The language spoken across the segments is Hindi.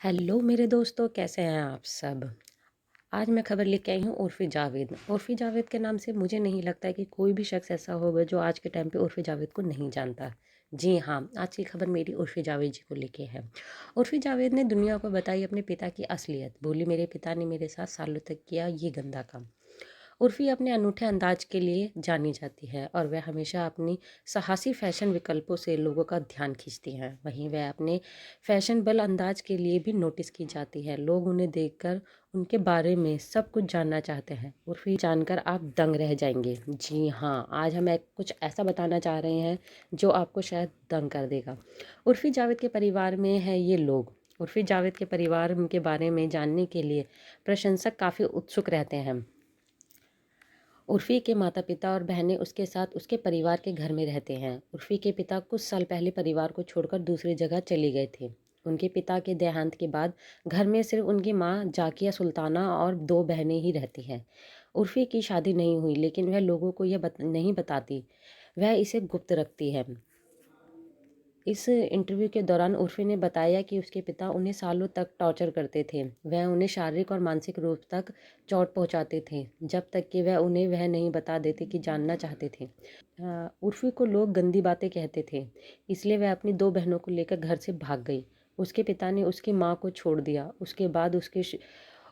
हेलो मेरे दोस्तों, कैसे हैं आप सब। आज मैं खबर लेके आई हूँ उर्फ़ी जावेद। उर्फ़ी जावेद के नाम से मुझे नहीं लगता है कि कोई भी शख्स ऐसा होगा जो आज के टाइम पे उर्फ़ी जावेद को नहीं जानता। जी हाँ, आज की खबर मेरी उर्फ़ी जावेद जी को लेके है। उर्फ़ी जावेद ने दुनिया को बताई अपने पिता की असलियत। बोली, मेरे पिता ने मेरे साथ सालों तक किया ये गंदा काम। उर्फ़ी अपने अनूठे अंदाज के लिए जानी जाती है और वह हमेशा अपनी साहसी फ़ैशन विकल्पों से लोगों का ध्यान खींचती हैं। वहीं वह अपने फ़ैशनेबल अंदाज के लिए भी नोटिस की जाती है। लोग उन्हें देखकर उनके बारे में सब कुछ जानना चाहते हैं। उर्फ़ी जानकर आप दंग रह जाएंगे। जी हाँ, आज हम एक कुछ ऐसा बताना चाह रहे हैं जो आपको शायद दंग कर देगा। उर्फ़ी जावेद के परिवार में है ये लोग। उर्फ़ी जावेद के परिवार के बारे में जानने के लिए प्रशंसक काफ़ी उत्सुक रहते हैं। उर्फ़ी के माता-पिता और बहनें उसके साथ उसके परिवार के घर में रहते हैं। उर्फ़ी के पिता कुछ साल पहले परिवार को छोड़कर दूसरी जगह चले गए थे। उनके पिता के देहांत के बाद घर में सिर्फ उनकी माँ जाकिया सुल्ताना और 2 बहनें ही रहती हैं। उर्फ़ी की शादी नहीं हुई, लेकिन वह लोगों को यह नहीं बताती। वह इसे गुप्त रखती है। इस इंटरव्यू के दौरान उर्फ़ी ने बताया कि उसके पिता उन्हें सालों तक टॉर्चर करते थे। वह उन्हें शारीरिक और मानसिक रूप तक चोट पहुंचाते थे, जब तक कि वह उन्हें वह नहीं बता देते कि जानना चाहते थे। उर्फ़ी को लोग गंदी बातें कहते थे, इसलिए वह अपनी 2 बहनों को लेकर घर से भाग गई। उसके पिता ने उसकी माँ को छोड़ दिया, उसके बाद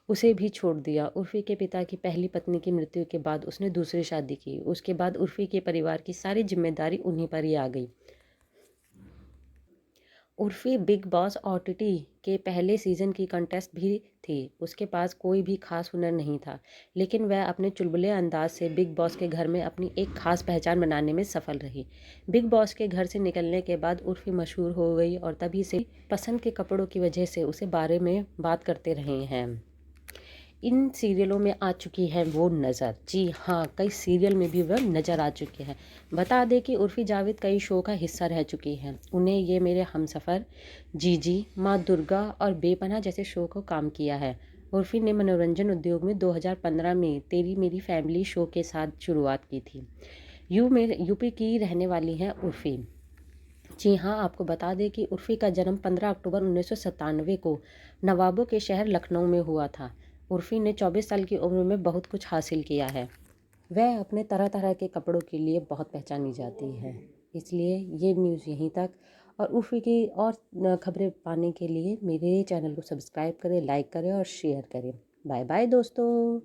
उसे भी छोड़ दिया। उर्फ़ी के पिता की पहली पत्नी की मृत्यु के बाद उसने दूसरी शादी की। उसके बाद उर्फ़ी के परिवार की सारी ज़िम्मेदारी उन्हीं पर ही आ गई। उर्फ़ी बिग बॉस ओटीटी के पहले सीज़न की कंटेस्ट भी थी। उसके पास कोई भी ख़ास हुनर नहीं था, लेकिन वह अपने चुलबुले अंदाज़ से बिग बॉस के घर में अपनी एक ख़ास पहचान बनाने में सफल रही। बिग बॉस के घर से निकलने के बाद उर्फ़ी मशहूर हो गई और तभी से पसंद के कपड़ों की वजह से उसे बारे में बात करते रहे हैं। इन सीरियलों में आ चुकी है वो नज़र। जी हाँ, कई सीरियल में भी वह नज़र आ चुकी है। बता दें कि उर्फ़ी जावेद कई शो का हिस्सा रह चुकी हैं। उन्हें ये मेरे हमसफ़र, जीजी, माँ दुर्गा और बेपनाह जैसे शो को काम किया है। उर्फ़ी ने मनोरंजन उद्योग में 2015 में तेरी मेरी फैमिली शो के साथ शुरुआत की थी। यूपी की रहने वाली हैं उर्फ़ी। जी हाँ, आपको बता दें कि उर्फ़ी का जन्म 15 अक्टूबर 1997 को नवाबों के शहर लखनऊ में हुआ था। उर्फ़ी ने 24 साल की उम्र में बहुत कुछ हासिल किया है। वह अपने तरह-तरह के कपड़ों के लिए बहुत पहचानी जाती है। इसलिए ये न्यूज़ यहीं तक। और उर्फ़ी की और खबरें पाने के लिए मेरे चैनल को सब्सक्राइब करें, लाइक करें और शेयर करें। बाय बाय दोस्तों।